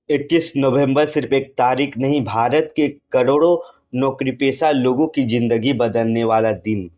21 नवंबर सिर्फ एक तारीख नहीं, भारत के करोड़ों नौकरीपेशा लोगों की जिंदगी बदलने वाला दिन।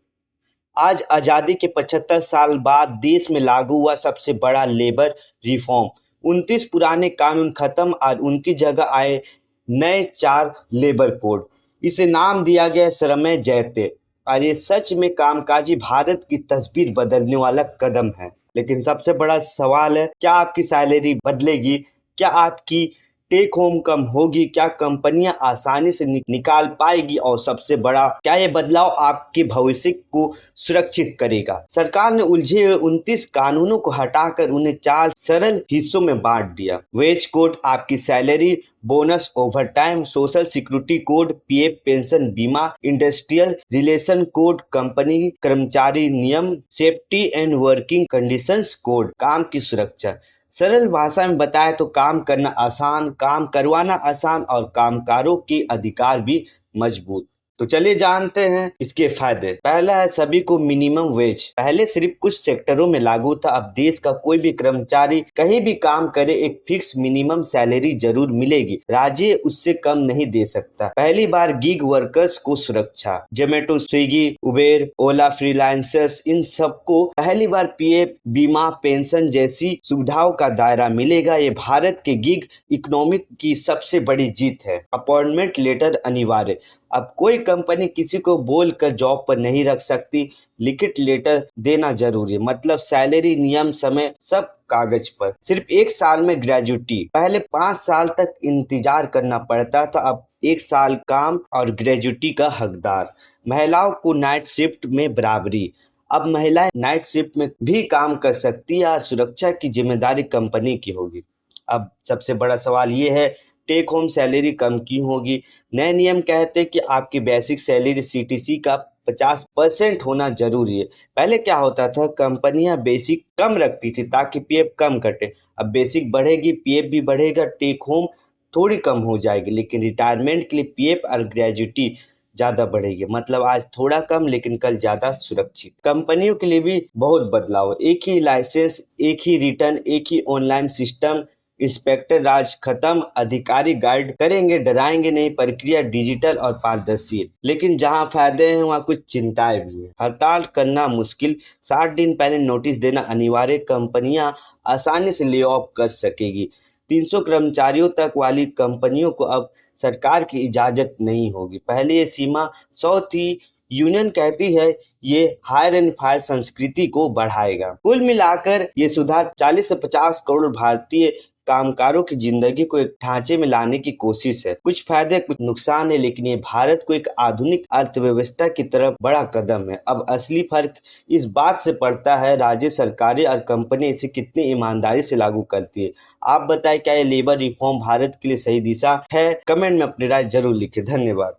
आज आज़ादी के 75 साल बाद देश में लागू हुआ सबसे बड़ा लेबर रिफॉर्म। 29 पुराने कानून खत्म और उनकी जगह आए नए 4 लेबर कोड। इसे नाम दिया गया श्रम जयते और ये सच में कामकाजी भारत की तस्वीर बदलने वाला कदम है। लेकिन सबसे बड़ा सवाल है, क्या आपकी सैलरी बदलेगी? क्या आपकी टेक होम कम होगी? क्या कंपनियां आसानी से निकाल पाएगी? और सबसे बड़ा, क्या ये बदलाव आपके भविष्य को सुरक्षित करेगा? सरकार ने उलझे हुए 29 कानूनों को हटाकर उन्हें 4 सरल हिस्सों में बांट दिया। वेज कोड आपकी salary, bonus, overtime, social security code, PF pension बीमा, इंडस्ट्रियल रिलेशन कोड, कंपनी कर्मचारी नियम, safety and working conditions code, काम की सुरक्षा। सरल भाषा में बताए तो काम करना आसान, काम करवाना आसान और कामगारों के अधिकार भी मजबूत। तो चलिए जानते हैं इसके फायदे। पहला है सभी को मिनिमम वेज। पहले सिर्फ कुछ सेक्टरों में लागू था, अब देश का कोई भी कर्मचारी कहीं भी काम करे एक फिक्स मिनिमम सैलरी जरूर मिलेगी, राज्य उससे कम नहीं दे सकता। पहली बार गिग वर्कर्स को सुरक्षा। जोमेटो, स्विगी, उबेर, ओला, फ्रीलांसर्स, इन सबको पहली बार पीएफ, बीमा, पेंशन जैसी सुविधाओं का दायरा मिलेगा। ये भारत के गिग इकोनॉमिक की सबसे बड़ी जीत है। अपॉइंटमेंट लेटर अनिवार्य। अब कोई कंपनी किसी को बोलकर जॉब पर नहीं रख सकती, लिखित लेटर देना जरूरी है। मतलब सैलरी, नियम, समय सब कागज पर। सिर्फ 1 साल में ग्रेजुटी। पहले 5 साल तक इंतजार करना पड़ता था, अब 1 साल काम और ग्रेजुटी का हकदार। महिलाओं को नाइट शिफ्ट में बराबरी। अब महिलाएं नाइट शिफ्ट में भी काम कर सकती है और सुरक्षा की जिम्मेदारी कंपनी की होगी। अब सबसे बड़ा सवाल ये है, टेक होम सैलरी कम क्यों होगी? नए नियम कहते हैं कि आपकी बेसिक सैलरी सीटीसी का 50% होना जरूरी है। पहले क्या होता था, कंपनियां बेसिक कम रखती थी ताकि पीएफ कम कटे। अब बेसिक बढ़ेगी, पीएफ भी बढ़ेगा, टेक होम थोड़ी कम हो जाएगी, लेकिन रिटायरमेंट के लिए पीएफ और ग्रेजुटी ज्यादा बढ़ेगी। मतलब आज थोड़ा कम लेकिन कल ज्यादा सुरक्षित। कंपनियों के लिए भी बहुत बदलाव है। एक ही लाइसेंस, एक ही रिटर्न, एक ही ऑनलाइन सिस्टम, इंस्पेक्टर राज खत्म, अधिकारी गाइड करेंगे, डराएंगे नहीं, प्रक्रिया डिजिटल और पारदर्शी है। लेकिन जहां फायदे हैं वहां कुछ चिंताएं भी हैं। हड़ताल करना मुश्किल, 60 दिन पहले नोटिस देना अनिवार्य, कंपनियां आसानी से ले ऑफ कर सकेगी। 300 कर्मचारियों तक वाली कंपनियों को अब सरकार की इजाजत नहीं होगी, पहले ये सीमा 100 थी। यूनियन कहती है ये हायर एंड फायर संस्कृति को बढ़ाएगा। कुल मिलाकर ये सुधार 40 से 50 करोड़ भारतीय कामगारों की जिंदगी को एक ढांचे में लाने की कोशिश है। कुछ फायदे कुछ नुकसान है, लेकिन ये भारत को एक आधुनिक अर्थव्यवस्था की तरफ बड़ा कदम है। अब असली फर्क इस बात से पड़ता है राज्य सरकारें और कंपनी इसे कितनी ईमानदारी से लागू करती है। आप बताएं, क्या ये लेबर रिफॉर्म भारत के लिए सही दिशा है? कमेंट में अपनी राय जरूर लिखें। धन्यवाद।